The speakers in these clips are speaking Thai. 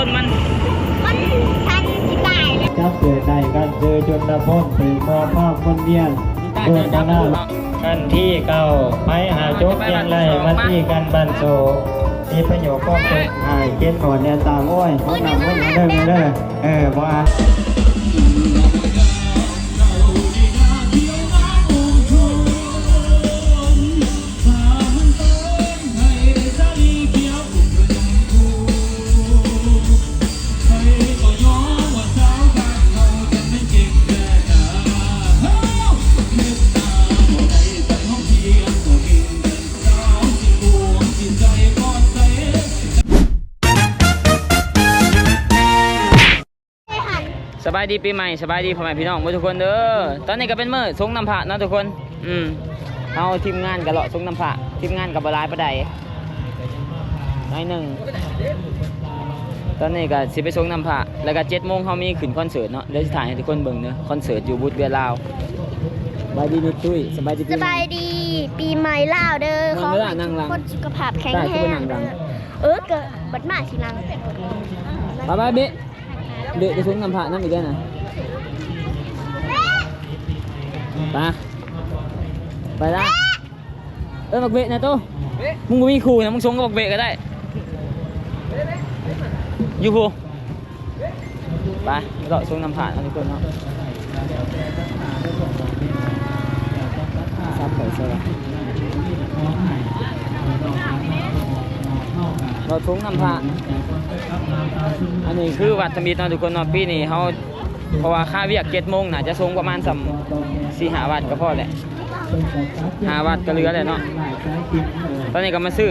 นมันทันสิตายเลยจับเจอในกันเจอจนละพ้นถึงพอภาพคนเดียนเพื่อนหน้ากันที่เก่าไปหาจกยังไรมาที่กันบันโซมีประโยชน์ก็เป็นหายเก็บก่อนเนี่ยตามโอ้ยเขานำมันมาเด้อมาเด้อว่าสบายดีปีใหม่สบายดีพ่อแม่พี่น้องทุกคนเด้อตอนนี้ก็เป็นมื้อสงน้ำพระเนาะทุกคนเอาทีมงานกันเลาะสงน้ำพระทีมงานกับบหลายประใดน้อยหนึ่งตอนนี้ก็สิไปสงน้ำพระแล้วก็7 โมงเขามีขึ้นคอนเสิร์ตเนาะเดี๋ยวจะถ่ายให้ทุกคนเบิ่งเนาะคอนเสิร์ตอยู่บูธเบียร์ลาวสบายดีนิดตุ้ยสบายดีปีใหม่ลาวเด้อขอให้ทุกคนสุขภาพแข็งแรงเกิดบัดมาทีหลังบายเบ๊ะเด็กจะสงน้ำพระน้ำอีกแล้วนะไปละบักเบะนะโต้มึงก็มีครูนะมึงสงกับบักเบะก็ได้อยู่พูไปเราสงน้ำพระนะทุกคนเนาะซับไปเสียเราสงน้ำพระอันนี้คือวัดธมิตรเนาะทุกคนเนาะปีนี้เขาเพราะว่าค่าเวียก7 โมงน่าจะส่งประมาณ4-5 วัดก็พอแหละ5 วัดก็เหลือเลยเนาะตอนนี้ก็มาซื้อ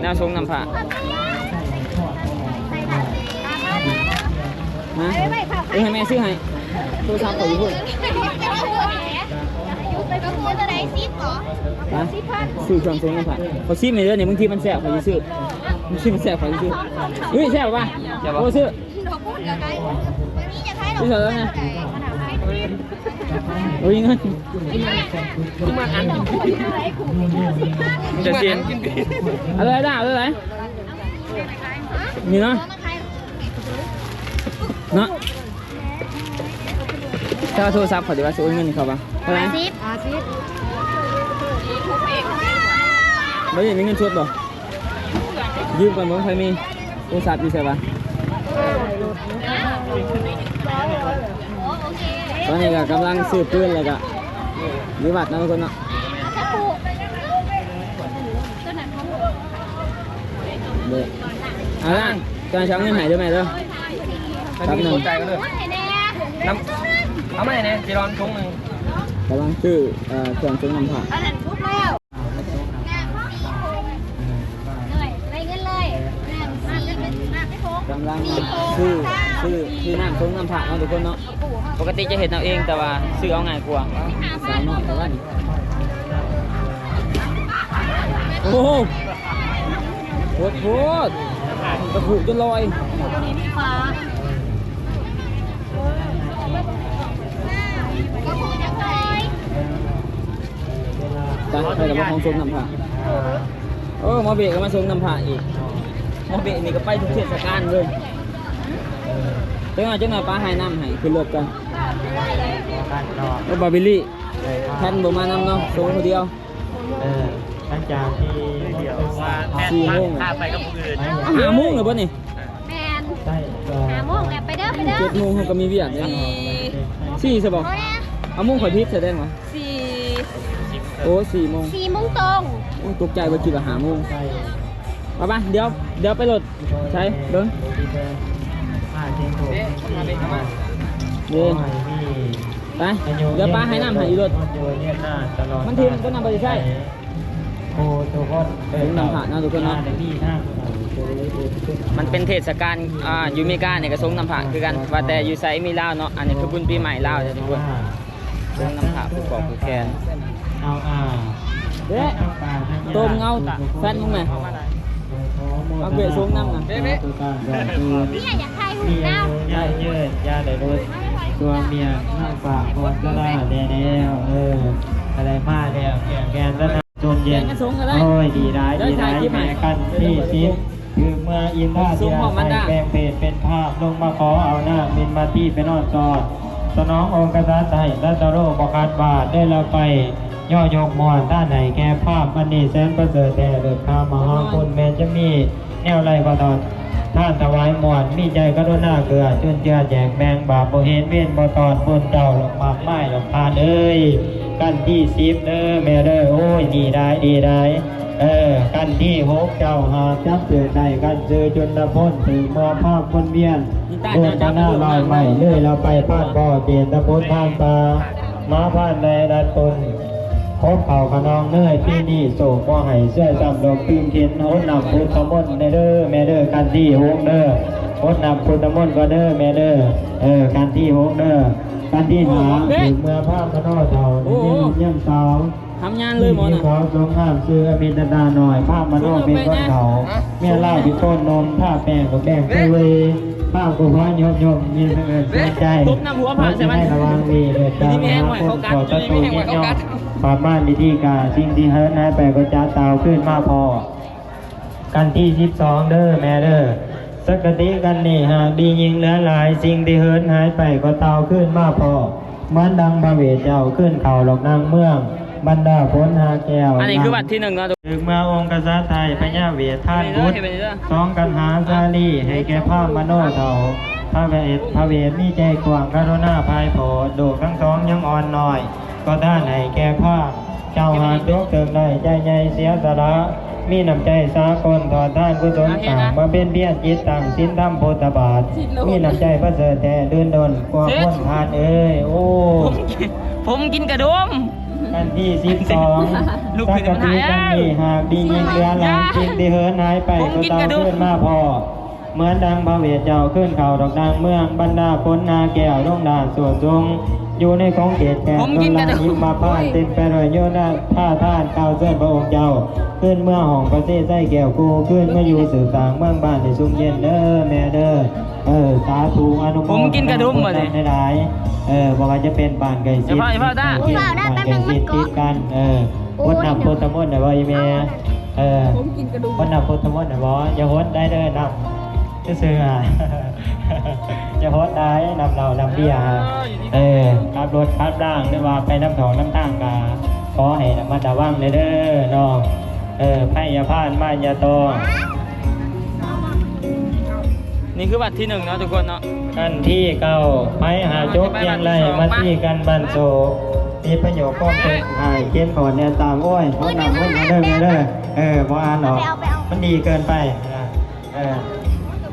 แนวทรงน้ำผ้านะให้แม่ซื้อให้โทรศัพท์ขออยู่พุ่นซื้อเครื่องทรงน้ำผ้าเขาซีไม่เยอะเนี่ยบางทีมันแสบเขาจะซื้อมันซีมันแสบเขาจะซื้อแสบป่ะโอ้ซื้อซื้อเสร็จแล้วนะโอ้ยเงินมันอันจะเสียนอะไรได้อะไรนี่เนาะถ้าโทรศัพท์ขอดีว่าซื้อเงินเขาป่ะเท่าไหร่ไม่ได้มีเงินชดหรอยืมก่อนมั้งใครมีโทรศัพท์อยู่ใช่ป่ะตอนนี้ก็กำลังซื้อปืนเลยก็วิวัฒน์นะทุกคนเนาะเด็กอะไรการใช้เงินหายด้วยไหมเด้อครับหนึ่งน้ำเอาไหมเนี่ยจีรอนทุ่งหนึ่งกำลังซื้อเครื่องซื้อน้ำผักกำลังซื้อน้ำทุ่งน้ำผักเนาะทุกคนเนาะปกติจะเห็นเอาเองแต่ว่าซื้อเอาง่ายกว่าสาวน้อยแต่ว่านี่โอ้โหโคตรกระปุกจนลอยไปกับมาของทรงน้ำผ้ามาเบะกับมาทรงน้ำผ้าอีกมาเบะนี่ก็ไปทุกเทศกาลเลยเจ้าหน่อยป้าให้น้ำให้ขึ้นรถกันบาบิลี่แทนบ่มานำเนาะทรงคนเดียวหลังจากที่เดี๋ยว4 โมงไปกับผู้อื่น5 โมงหรือเปล่านี่แมน5 โมงไปเด้อ7 โมงเขาก็มีเวียดเนี่ย4ใช่ป่ะเอาโมงข่อยพิษแสดงวะโอ้4 โมงตรงตกใจว่าคิดว่า5 โมงป่ะเดี๋ยวไปรถใช่เดินไปเดี๋ยวป้าให้น้ำให้รถมันทีมันก็นำไปใช่ทุกคนนำผ่านนะทุกคนนะมันเป็นเทศกาลยูเมกาเนี่ยก็ทรงนำผ่านคือกันว่าแต่ยูไซมีลาวเนาะอันนี้คือบุญปีใหม่ลาวทุกคนทรงนำผ่านผูกคอผูกแขนเด้ต้มเงาแฟนมึงไหมเอาเบะทรงน้ำนะนี่อยากใครหุ่นน้ำย่าเยืดย่าได้รถตัวเมียข้างฝากคนก็ได้แล้วอะไรมาแล้วแกนแล้วนะจมเย็นโอ้ยดีร้ายแม่กันที่ซิป คือเมื่ออินทราธิราชแปลงเพศเป็นภาพลงมาขอเอาหน้ามินมาที่ไปนอนจอดสนององค์กษัตริย์ไทยรัตโรบกัดบาทได้ละไปย่อยกมอนท่านไหนแก่ภาพมันนี่แสนประเสริฐแต่เดือดข้ามหาคุณแม่จะมีแนวไรก็ตอนท่านถวายหมอนมีใจกรุณาเกลือจนเจือแจกแบงบาปโบเห็นเวียนบ่ตอนบนเจ้าหลอกมากไม้หลอกทานเอ้ยกันที่10เด้อแม่เด้อโอ้ยดีได้กันที่6เจ้าหาจับเสือใดกันเจอจนละพ้นถึงมอภาพคนเวียนโดนหน้าลอยใหม่เลยเราไปพาดบ่อเจนตะพ้นทานปลามาพานในดัดตนพบเข่าขนองเนยที่นี่โศกบ่ให้เสื้อจำดอกพิมเข็นโหดนำพุทธมนต์ในเด้อแม่เด้อกันที่6เด้อโหดนำพุทธมนต์ก็เด้อแม่เด้อกันที่6เด้อกันที่หาถึงเมื่อภาพพระนอเท่านี่ย่ำสาวทำงานเลยหมอนะ ขอทรงห้ามซื้ออภิตดาหน่อยภาพมโนเป็นก้นเขาเมียเล่าที่ต้นนมผ้าแป้งกับแป้งเวภาพกูพ้อยยมมีเงินใจให้ระวังดีเดือดร้อนคนขอตะตูยิ่งย่อฝาบ้านดีที่กาสิ่งที่เฮิร์นให้ไปก็จะเตาขึ้นมาพอกันที่12เด้อแม่เด้อสักติกันนี่หากดียิงเหลือหลายสิ่งที่เฮิร์นหายไปก็เตาขึ้นมาพอมันดังพระเวทเจ้าขึ้นเข่าหลอกนางเมืองบรรดาพ้นหาแก้วอันนี้คือบัตรที่1เนาะถึงมาองค์กษัตริย์ไทยพญาเวทท่านบุตรสองกันหาซาลีให้แก่ภาพมโนเถาพระเวทมีใจกว้างกรุณาภายโผดโดกทั้งสองยังอ่อนหน่อยก็ด้านให้แก่ภาพเจ้าหากยกเติมได้ใจใหญ่เสียสละมีน้ำใจสากลถอดท่านกุศลต่างมาเป็นเพียรจิตต่างสินธรรมโพธบาทมีน้ำใจพระเสด็จแต่เดินดนกว่าพ้นทานเอ้ยโอ้ผมกินกระดมกันที่12สักกะทีกันนี่หากดียิงเรือหลังจริงที่เฮิร์นหายไปก็เตาขึ้นมาพอเหมือนดังพระเวทเจ้าขึ้นเข่าดอกดังเมืองบรรดาพ้นนาแก้วดงดาสวดทรงอยู่ในของเกศแก่ต้นลานยิ้มมาพ่านเต็มไปด้วยโยนาท่าท่านก้าวเส้นพระองค์เจ้าขึ้นเมื่อห้องประเทศไส้แก้วกูขึ้นเมื่ออยู่สื่อสางเมืองบ้านในซุ้มเย็นเด้อแม่เด้อสาธุอนุโมทนาผมกินกระดุมมาเลยได้บอกว่าจะเป็นบ้านไก่ซิดบ้านไก่ซิดติดกันวัดนับโพธมนต์นะบ่อีเมวัดนับโพธมนต์นะบ่อย่าโหดได้เด้อนำจะซื้ออย่าโหดได้นำเรานำเบียร์ขับรถขับร่างหรือว่าไปน้ำถองน้ำทางกาขอให้มาตะว่างเด้อน้องไพ่ยาพานม่านยาโตนี่คือบัตรที่1เนาะทุกคนเนาะกันที่9ไม้หาจบยังไรมาที่กันบันโซมีประโยชน์ก็เป็นหายเขียนก่อนเนี่ยตามโอ้ยเขานำมันมาเด้อพออ่านออกมันดีเกินไป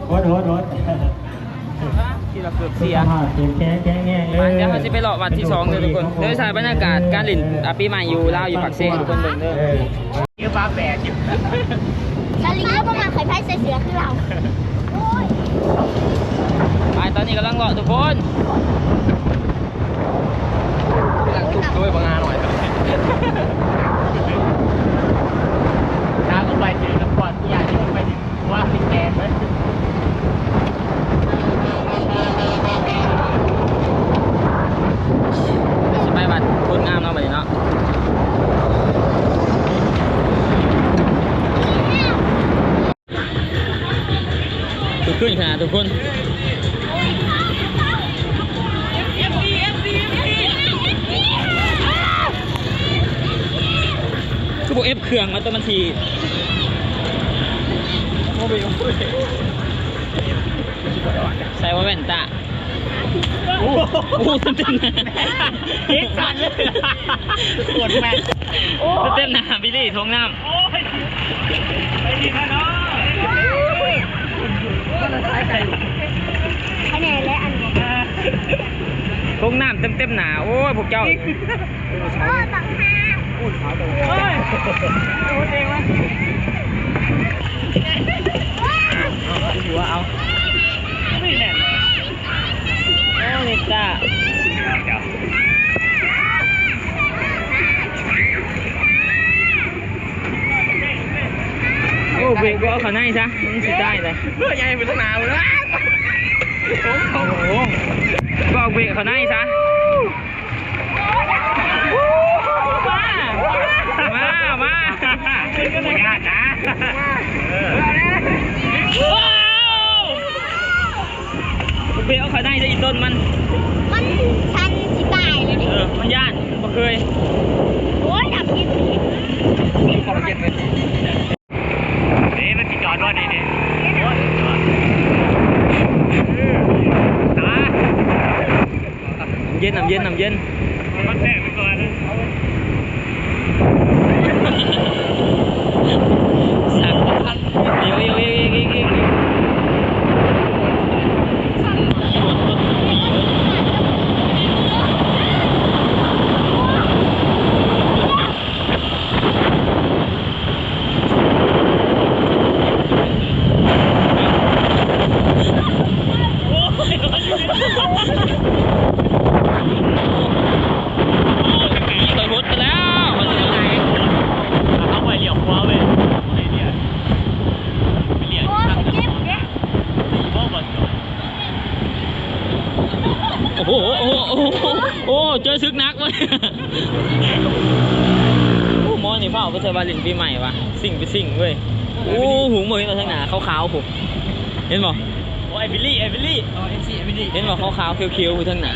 โหดที่เราเกือบเสียแข็งแง่เลยเดี๋ยวเขาจะไปหล่อบัตรที่2เลยทุกคนโดยสายบรรยากาศการหลินปีใหม่อยู่ลาวอยู่ปากเซ่ทุกคนเบิ่งเด้อเยอะฟ้าแปดอยู่ชาลีก็ประมาณไข่ไพ่ใส่เสือคือเราไปตอนนี้กำลังรอทุกคนกำลังจุกด้วยบางงานหน่อยน้ำก็ไปถึงน้ำปอดที่อยากที่มันไปถึงว่าติดแกนไหมสบายบัดคนงามเนาะบัดนี้เนาะขึ้นขนาดทุกคนคือพวกเอฟเครื่องมาตัวมันทีใส่ว่าแว่นตาโอ้โหเต็มหน้าเอ็กซ์สั่นเลยปวดแม่เต็มหน้าบิลลี่ทงน้ำไปดีนะน้องคะแนนและอันนี้ทงน้ำเต็มหนาโอ้ยพวกเจ้าต่างหากโอ้ยโอ้ยเจ๋งวะหัวเอาไม่แน่นโอ้ยจ้าโอ้เบรกก็เอาข้างในซะมันสุดได้เลยเพื่อใหญ่เป็นตั้งนานเลยโอ้โหก็เอาเบรกข้างในซะมาไม่ยากนะ ต้นมัน มันชันสิตายเลยดิ มันย่านบ่เคย โอ้ยดับยิง ความเย็นเลยนี่มันสิจอดรถนี่ดิเย็นน้ำเย็นน้ำเย็นมันแทงไปก่อนสักเดี๋ยวโอ้เจอซึกนักวะโอ้มอนี่เฝ้าไปใช้วาลินปีใหม่วะสิ่งไปสิ่งเว้ยโอ้หูมือมาทางหนาขาวๆผมเห็นบ่โอ้ไอบิลลี่เห็นบ่ขาวๆเขียวๆทางหนา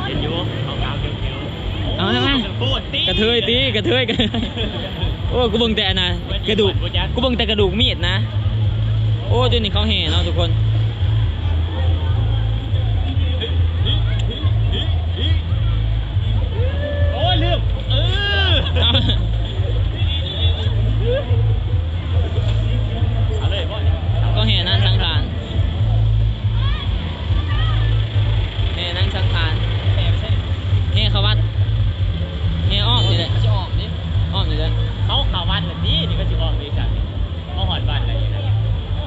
เห็นอยู่ขาวๆเขียวๆเอาใช่ไหมกระเทยตีกระเทยโอ้กูเบิ่งแต่นะกระดูกกูเบิ่งแต่กระดูกมีดนะโอ้เดี๋ยวนี้เขาแห่เนาะทุกคนก็เห็นนั่นสังขารเห็นนั่นสังขารเห็นเขาวัดเห็นอ้อมนี่แหละอ้อมนี่เลยเขาวัดแบบนี้นี่ก็จะอ้อมบริษัทเขาหอดบ้านอะไรอย่างเงี้ย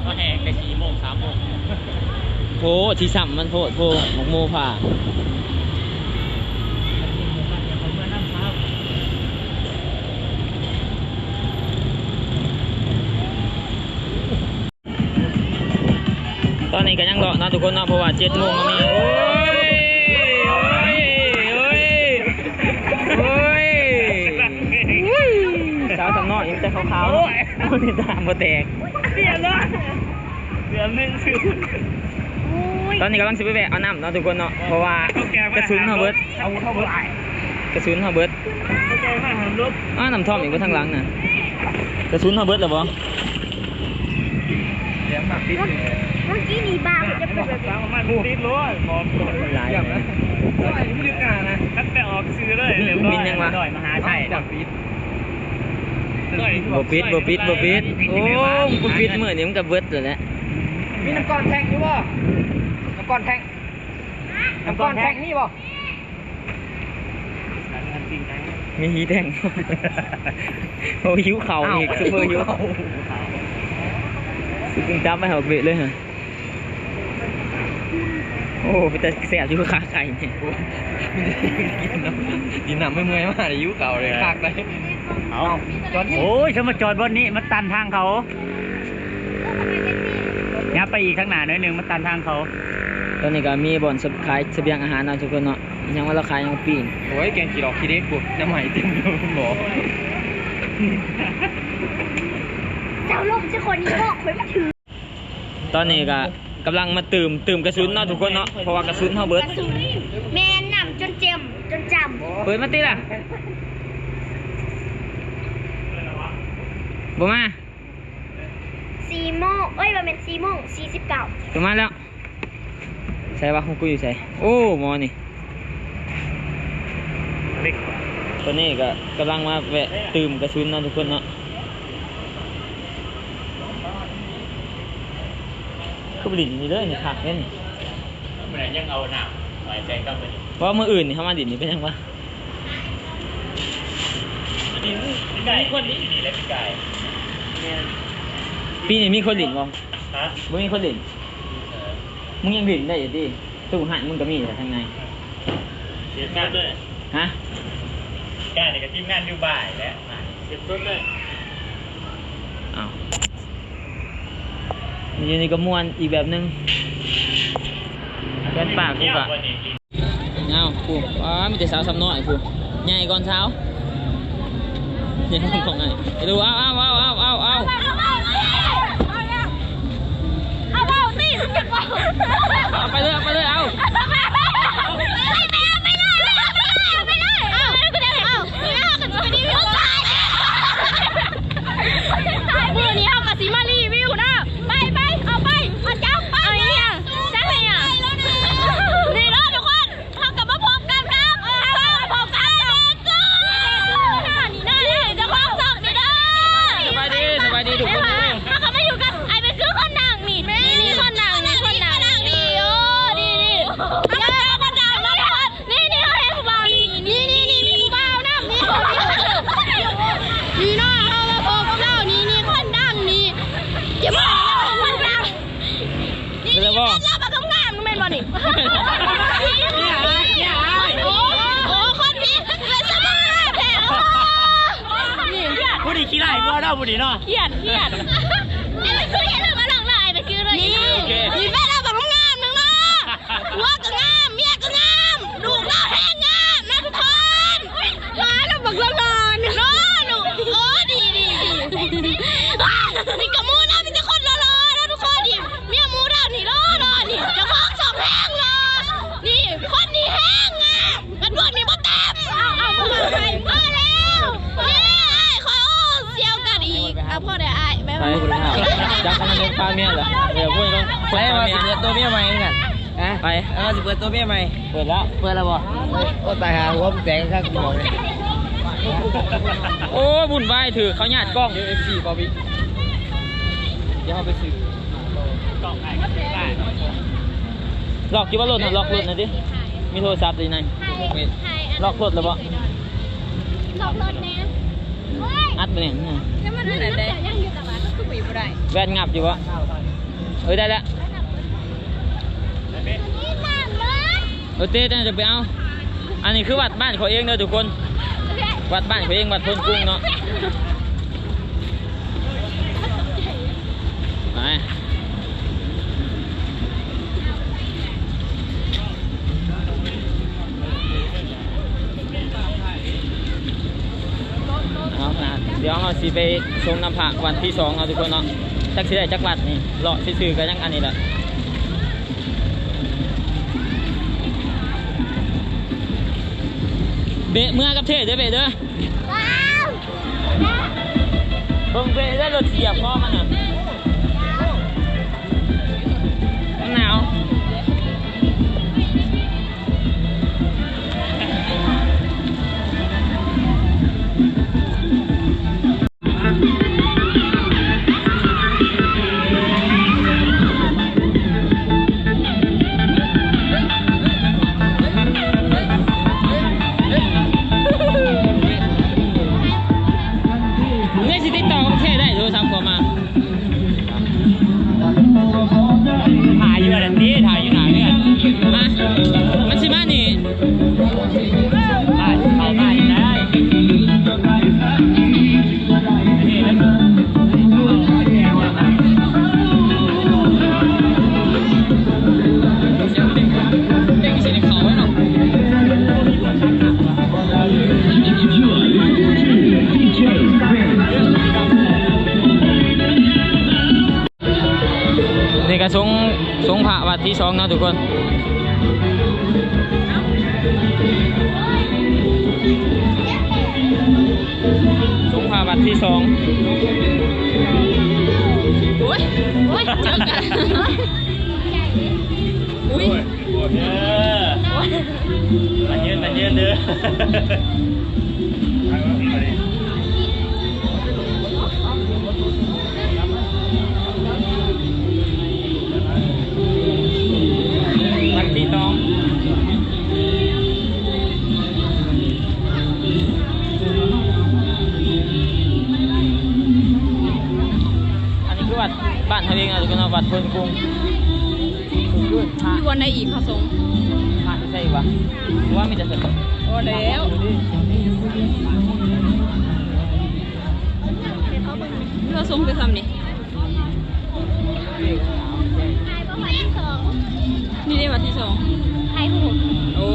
เขาแห่ไป4 โมง 3 โมงโพที่สัมมันโพหมกโมผ่าตอนนี้ก็ยังรอนะทุกคนนะเพราะว่า7 โมงก็มีสาวสำน้อยยังจะขาวๆติดตามโปรแตกเสียเลยเดือนนึงซื้อตอนนี้กำลังซื้อไปแบกเอาน้ำเนาะทุกคนเนาะเพราะว่ากระสุนเฮาเบิร์ดกระสุนเฮาเบิร์ดน้ำท่อมอีกว่าทางหลังน่ะกระสุนเฮาเบิร์ดหรอบ่เมื่อกี้นี่บ้าจะเป็นแบบ มันติดล้อมองหลายอย่างนะไม่ได้กล้านะตั้งแต่ออกซื้อเลยบินยังวะมหาชัยจับปิดบ่ปิดโอ้กูปิดมื้อนี้มันก็เบิดแล้วแหละมีน้ำก้อนแทงอยู่บ่น้ำก้อนแทงนี่บ่มีหีแทงโอ้หิวเข่าอีกซุปเปอร์หิวสุดจับไม่หักเบะเลยฮะโอ้เป็นแต่แสบอยู่ขาไก่เนี่ยกินน้ำไม่เมื่อยมากเลยยิ้วเก่าเลยคากเลยเอาโอ้ยฉันมาจอดบนนี้มันตันทางเขาเนี่ยไปอีกข้างหน้าหน่อยนึงมันตันทางเขาตอนนี้ก็มีบ่อนขายเสบียงอาหารนะทุกคนเนาะยังว่าเราขายยังปีนโอ้ยแกงกี่ดอกขี้เด็กบุกน้ำใหม่เต็มเลยหมอเจ้าลมจะคนนี้บอกไว้มาถือตอนนี้ก็กำลังมาตื่มกระสุนเนาะทุกคนเนาะเพราะว่ากระสุนเขาเบิร์ดแม่นำจนจำเปิดมาตีล่ะบ่มา4 โมงมันเป็น4 โมง 49ถึงมาแล้วใช่ปะของกูอยู่ใช่โอ้หมอนี่ตอนนี้ก็กำลังมาแวะตื่มกระสุนเนาะทุกคนเนาะก็บดินนี่เลยนี่ขาดเนี่ยนี่มันยังเอาหนามไว้ใจก็ไปเพราะมืออื่นนี่เขามาดินนี่เป็นยังวะดินไก่คนนี้ดีเลยพี่ไก่ปีนี้มีคนดินบ่ฮะบ่มีคนดินมึงยังดินได้อยู่ดิตู้หันมึงก็มีแต่ทางในเสียงานด้วยฮะงานนี่กับทีมงานอยู่บ่ายแล้วเสียบต้นเลยอ้าวอยู่นี่ก็ม่วนอีกแบบนึงเป็นปากกูกะเอากูมีแต่สาวสำน้อยกูใหญ่ก่อนเช้าใหญ่ของไงไปดูเอาตีจะบอกไปเลยเอา บุดีเนาะ เครียดไอ้มันคือเห็นเรามาหลอกลายไปคือเลยนี่แม่เราแบบงามนึงเนาะหัวก็งามเมียก็งามลูกเราแห้งงามนะทุกคนมาเราบอกเรานอนเนาะหนูโอ้ดีนี่กับมูนะมีแต่คนรอนะทุกคนดิเมียมูเรานี่รอนี่เจ้าของสองแห้งรอนี่คนนี่แห้งงามกันพวกนี้บ่เต็มเอามาใส่พ่อแล้วนี่ขอเซียวกันอีกเอาพ่อได้อ้ายแม่ ไปคุณข้าวจักมันเป็นปลาเมียเหรอเดี๋ยวพูดต้องไปมาสิเปิดตัวเมียใหม่กันไปสิเปิดตัวเมียใหม่เปิดแล้วบ่โอ้ตายหาหัวแตกข้างหมองเลยโอ้บุญไหวถือเขาหยาดกล้องเดี๋ยว FC บอบี้เดี๋ยวเอาไปซื้อกล้องไอ้ได้ล็อกคิดว่ารถน่ะล็อกรถนะดิมีโทรศัพท์ดีไหนล็อกรถแล้วบ่ หลอกรถแน่ อัดไปเนี่ย แล้วมันนั่นแหละเด้ยังอยู่ตลาดก็คือบ่ได้ แว่นงับอยู่วะได้แล้ว นี่น้ำเลย เต้จะไปเอาอันนี้คือวัดบ้านเขาเองเด้อทุกคนวัดบ้านเขาเองวัดพนกุ้งเนาะไปเอานะเดี๋ยวเราสิไปชมน้ำผาวันที่2เอาทุกคนเนาะจักสิได้จักวัดนี่เลาะซื่อๆกันยังอันนี้แหละเบะเมื่อกับเทศเด้อเบะเด้อ ว้าว เบิ่งเบะได้รถเสียบพ่อมันน่ะมันหนาวเนี่ยสิติดต่อกับเทศได้โทรศัพท์เข้ามา ถ่ายอยู่อันนี้ถ่ายอยู่หนาเนี่ย มามันสิมานี่ ถ่ายได้เด็กสิได้เข้าไว้เนาะนี่ก็สงพระวัดที่2เนาะทุกคนสงพระวัดที่2 โอ้ยเจอกันอุ้ย มันยืนเด้อ วัดที่2อันนี้คือวัดบ้านทะเลนะทุกคนเนาะวัดพนกุ้งอยู่วันไหนอีกเขาส่ง ผ่านใช่ปะว่ามีแต่สัตว์ โอ้แล้วเราส่งไปทำนี่นี่ได้วันที่2ไทยหูโอ้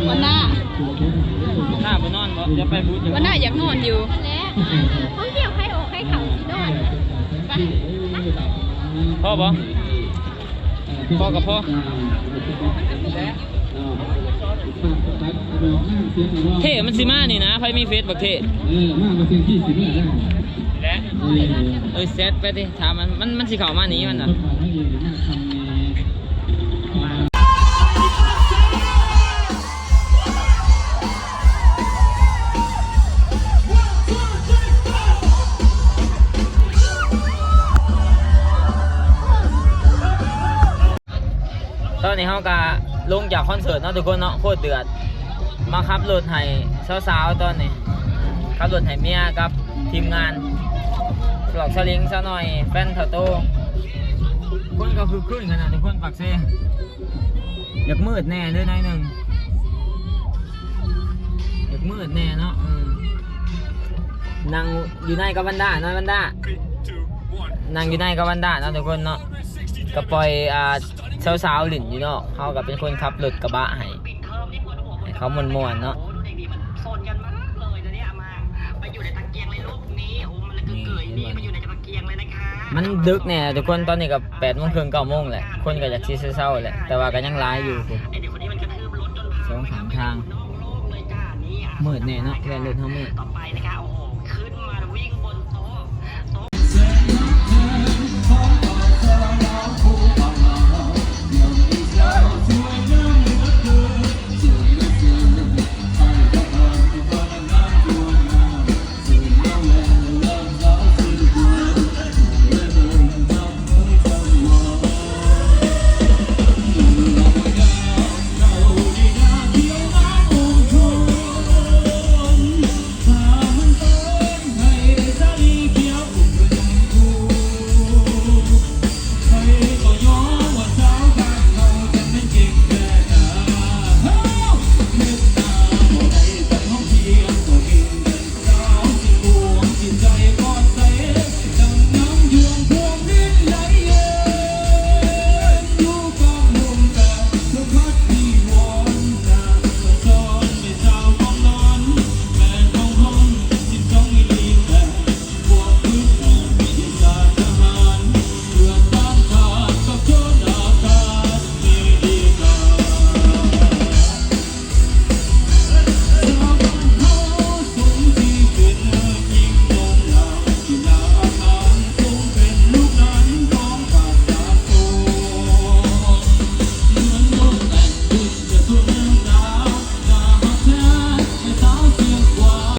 วันหน้า หน้าไปนอนบ่จะไปบูธ วันหน้าอยากนอนอยู่แล้วต้องเกี่ยวไข่อกไข่เข่าสินอนไป พ่อบ่พ่อกับพ่อเท่มันสิมานี่นะไฟมีเฟซบักเท่เซตไปดิถามมันสิเข้ามานี้มันน่ะตอนนี้เขาก็ลงจากคอนเสิร์ตเนาะทุกคนเนาะโคตรเดือดมาขับรถให้สาวๆตอนนี้ขับรถให้เมียกับทีมงานหลอกสลิงซะหน่อยแฟนเถาโตคนก็คือขึ้นขนาดทุกคนปักเซ่อยากมืดแน่ด้วยนายหนึ่ง มืดแน่เนาะนั่งอยู่ในกับวันด้าเนาะวันด้านั่งอยู่ในกับวันด้าเนาะทุกคนเนาะก็ปล่อยสาวๆหลินอยู่เนาะเขาก็เป็นคนขับรถกระบะให้เขาม่วนๆเนาะโซนกันมากเลยนะเนี่ยมาอยู่ในตะเกียงเลยลูกนี้โอ้มันเลยเกยนี่มาอยู่ในตะเกียงเลยนะคะ มันดึกเนี่ยทุกคนตอนนี้ก็8:30 9:00แหละคนก็อยากที่เศร้าๆแหละแต่ว่าก็ยังร้ายอยู่คุณ ไอเด็กคนนี้มันกระทืบรถจนพัง 2-3 ทาง โล่งเลยจ้านี่ มืดแน่เนาะแค่รถเท่ามืด ต่อไปนะคะโอ้โห